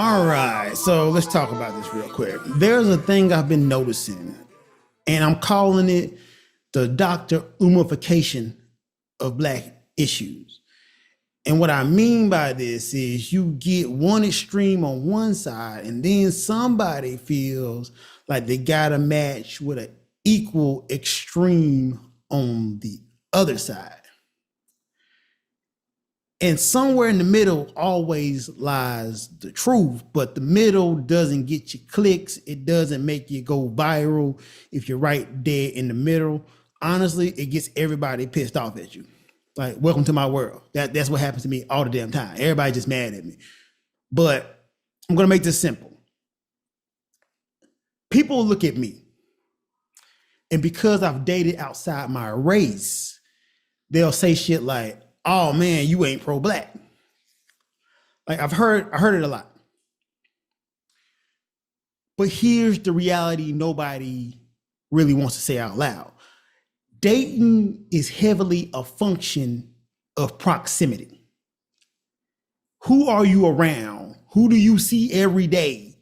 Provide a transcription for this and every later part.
All right, so let's talk about this real quick. There's a thing I've been noticing, and I'm calling it the Dr. Umar-ification of Black issues. And what I mean by this is you get one extreme on one side, and then somebody feels like they got a match with an equal extreme on the other side. And somewhere in the middle always lies the truth, but the middle doesn't get you clicks. It doesn't make you go viral if you're right there in the middle. Honestly, it gets everybody pissed off at you. Like, welcome to my world. That's what happens to me all the damn time. Everybody just mad at me. But I'm gonna make this simple. People look at me, and because I've dated outside my race, they'll say shit like, "Oh man, you ain't pro-Black." Like I heard it a lot. But here's the reality nobody really wants to say out loud. Dating is heavily a function of proximity. Who are you around? Who do you see every day?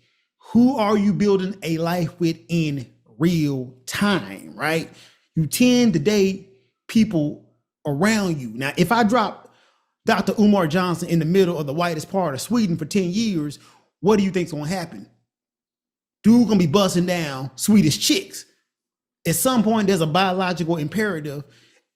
Who are you building a life with in real time, right? You tend to date people around you. Now, if I drop Dr. Umar Johnson in the middle of the whitest part of Sweden for 10 years, what do you think's gonna happen? Dude gonna be busting down Swedish chicks. At some point, there's a biological imperative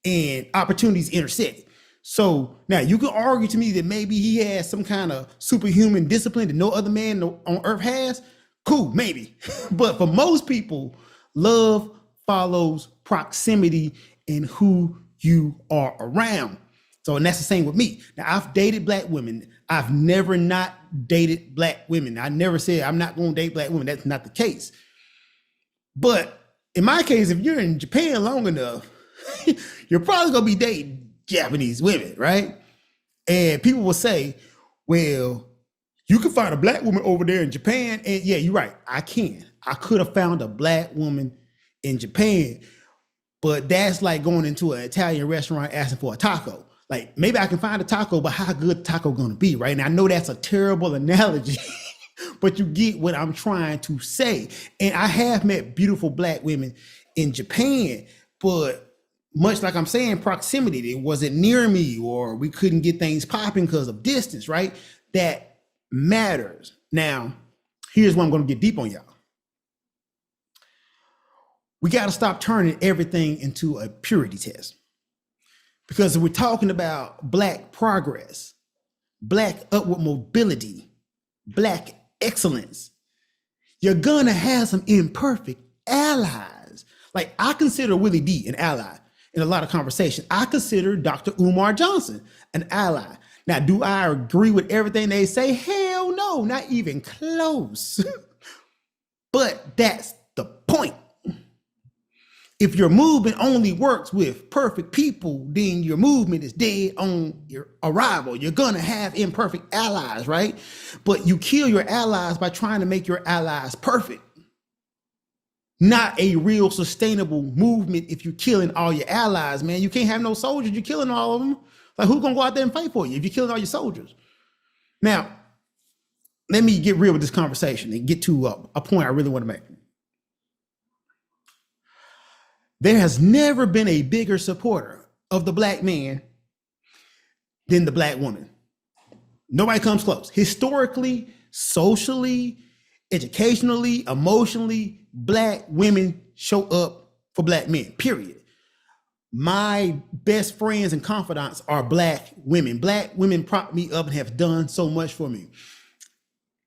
and opportunities intersect. So now you could argue to me that maybe he has some kind of superhuman discipline that no other man on earth has. Cool, maybe. But for most people, love follows proximity and who you are around. So, and that's the same with me. Now, I've dated Black women. I've never not dated Black women. I never said I'm not going to date Black women. That's not the case. But in my case, if you're in Japan long enough, you're probably going to be dating Japanese women, right? And people will say, well, you can find a Black woman over there in Japan. And yeah, you're right. I can. I could have found a Black woman in Japan. But that's like going into an Italian restaurant asking for a taco. Like, maybe I can find a taco, but how good the taco gonna be, right? And I know that's a terrible analogy, but you get what I'm trying to say. And I have met beautiful Black women in Japan, but much like I'm saying, proximity, it wasn't near me, or we couldn't get things popping because of distance, right? That matters. Now, here's where I'm gonna get deep on y'all. We got to stop turning everything into a purity test. Because if we're talking about Black progress, Black upward mobility, Black excellence, you're gonna have some imperfect allies. Like, I consider Willie D an ally in a lot of conversation. I consider Dr. Umar Johnson an ally. Now, do I agree with everything they say? Hell no, not even close. But that's the point. If your movement only works with perfect people, then your movement is dead on your arrival. You're gonna have imperfect allies, right? But you kill your allies by trying to make your allies perfect. Not a real sustainable movement if you're killing all your allies, man. You can't have no soldiers, you're killing all of them. Like, who's gonna go out there and fight for you if you're killing all your soldiers? Now, let me get real with this conversation and get to a point I really wanna make. There has never been a bigger supporter of the Black man than the Black woman. Nobody comes close. Historically, socially, educationally, emotionally, Black women show up for Black men, period. My best friends and confidants are Black women. Black women prop me up and have done so much for me.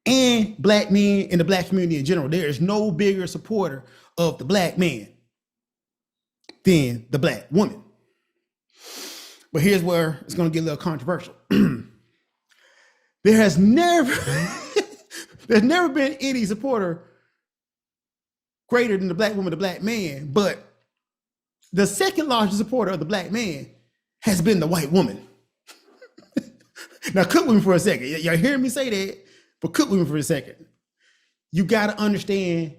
And Black men in the Black community in general, there is no bigger supporter of the Black man than the Black woman. But here's where it's going to get a little controversial. There's never been any supporter greater than the Black woman, the Black man, but the second largest supporter of the Black man has been the white woman. Now, cook with me for a second. Y'all hear me say that, but cook with me for a second. You got to understand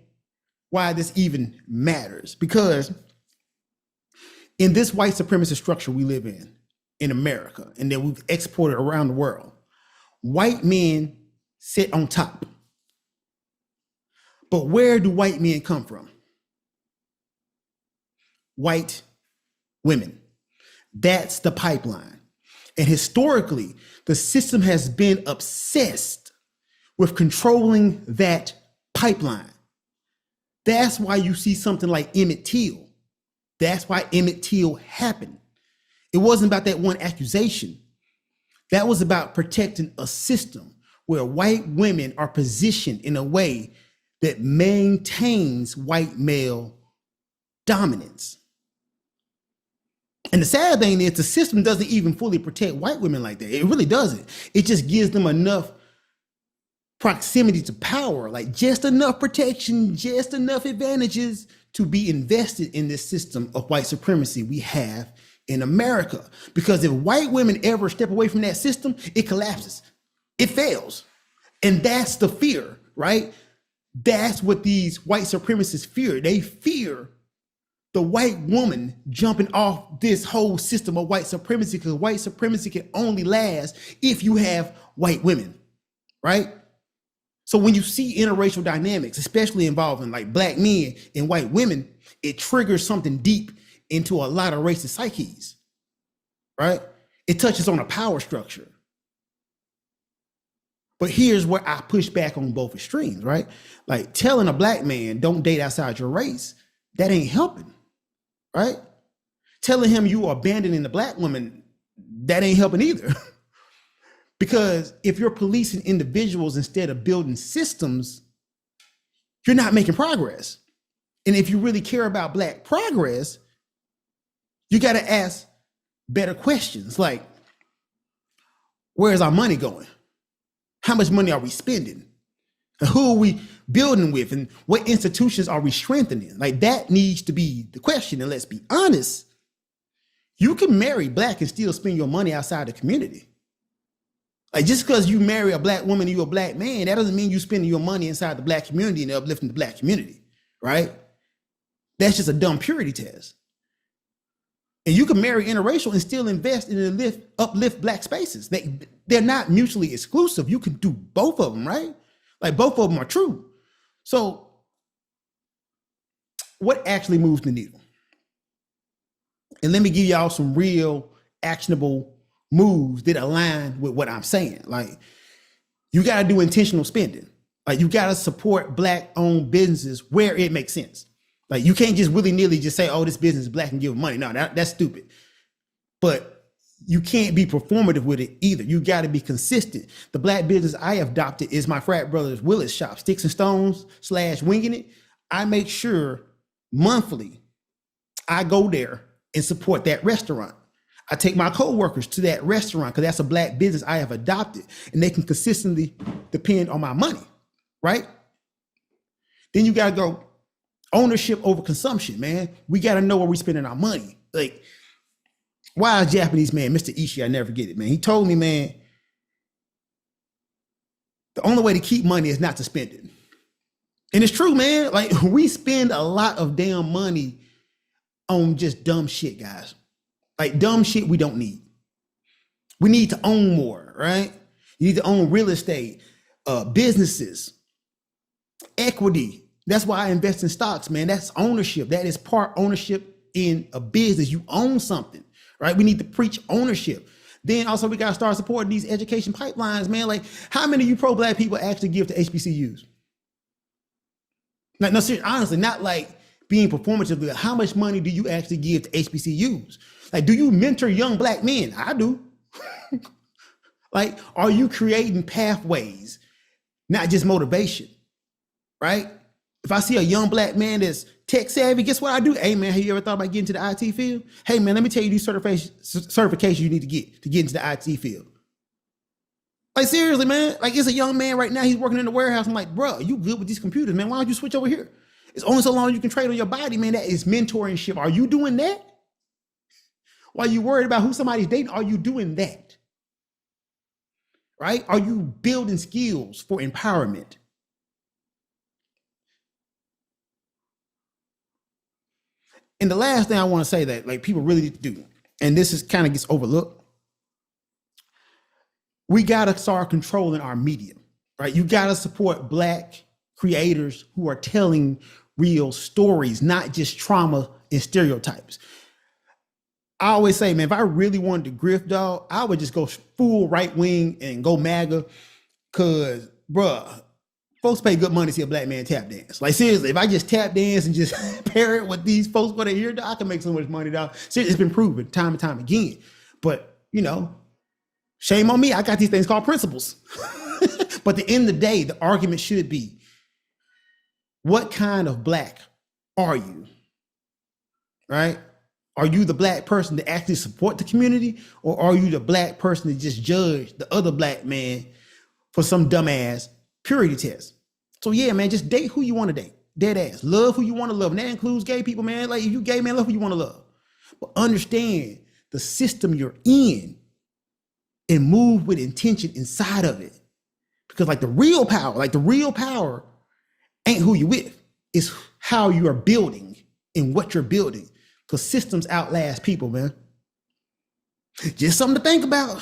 why this even matters, because in this white supremacist structure we live in America, and that we've exported around the world, white men sit on top. But where do white men come from? White women. That's the pipeline. And historically, the system has been obsessed with controlling that pipeline. That's why you see something like Emmett Till. That's why Emmett Till happened. It wasn't about that one accusation. That was about protecting a system where white women are positioned in a way that maintains white male dominance. And the sad thing is the system doesn't even fully protect white women like that. It really doesn't. It just gives them enough proximity to power, like just enough protection, just enough advantages to be invested in this system of white supremacy we have in America. Because if white women ever step away from that system, it collapses, it fails. And that's the fear, right? That's what these white supremacists fear. They fear the white woman jumping off this whole system of white supremacy, because white supremacy can only last if you have white women, right? So when you see interracial dynamics, especially involving like black men and white women, it triggers something deep into a lot of racist psyches, right? It touches on a power structure. But here's where I push back on both extremes, right? Like telling a black man don't date outside your race, that ain't helping, right? Telling him you are abandoning the black woman, that ain't helping either. Because if you're policing individuals instead of building systems, you're not making progress. And if you really care about black progress, you got to ask better questions like, where's our money going? How much money are we spending? And who are we building with? And what institutions are we strengthening? Like that needs to be the question. And let's be honest, you can marry black and still spend your money outside the community. Like just because you marry a black woman and you're a black man, that doesn't mean you're spending your money inside the black community and uplifting the black community, right? That's just a dumb purity test. And you can marry interracial and still invest and uplift black spaces. They're not mutually exclusive. You can do both of them, right? Like both of them are true. So what actually moves the needle? And let me give y'all some real actionable moves that align with what I'm saying. Like you got to do intentional spending. Like you got to support black owned businesses where it makes sense. Like you can't just willy-nilly just say, oh, this business is black and give them money. No, that's stupid. But you can't be performative with it either. You got to be consistent. The black business I adopted is my frat brother's Willis shop, Sticks and Stones / Winging It. I make sure monthly I go there and support that restaurant. I take my coworkers to that restaurant because that's a black business I have adopted and they can consistently depend on my money, right? Then you got to go ownership over consumption, man. We got to know where we're spending our money. Like, wild Japanese man, Mr. Ishii, I never get it, man. He told me, man, the only way to keep money is not to spend it. And it's true, man. Like, we spend a lot of damn money on just dumb shit, guys. Like dumb shit we don't need. We need to own more, right? You need to own real estate, businesses, equity. That's why I invest in stocks, man. That's ownership. That is part ownership in a business. You own something, right? We need to preach ownership. Then also we got to start supporting these education pipelines, man. Like how many of you pro-black people actually give to HBCUs? Like, no, seriously, honestly, not like being performative, but how much money do you actually give to HBCUs? Like, do you mentor young black men? I do. Like, are you creating pathways, not just motivation, right? If I see a young black man that's tech savvy, guess what I do? Hey, man, have you ever thought about getting into the IT field? Hey, man, let me tell you these certifications you need to get into the IT field. Like, seriously, man, like it's a young man right now, he's working in the warehouse. I'm like, bro, you good with these computers, man? Why don't you switch over here? It's only so long you can trade on your body, man. That is mentorship. Are you doing that? While you worried about who somebody's dating, are you doing that? Right? Are you building skills for empowerment? And the last thing I want to say that like people really need to do, and this is kind of gets overlooked, we got to start controlling our media. right? You got to support Black creators who are telling real stories, not just trauma and stereotypes. I always say, man, if I really wanted to grift, dog, I would just go full right wing and go MAGA. Cause, bruh, folks pay good money to see a Black man tap dance. Like, seriously, if I just tap dance and just pair it with these folks what they hear, dog, I can make so much money, dog. Seriously, it's been proven time and time again. But, you know, shame on me. I got these things called principles. But at the end of the day, the argument should be, what kind of Black are you? Right? Are you the Black person to actually support the community? Or are you the Black person to just judge the other Black man for some dumbass purity test? So yeah, man, just date who you want to date. Dead ass. Love who you want to love. And that includes gay people, man. Like, if you gay, man, love who you want to love. But understand the system you're in and move with intention inside of it. Because the real power ain't who you with. It's how you are building and what you're building. Because systems outlast people, man. Just something to think about.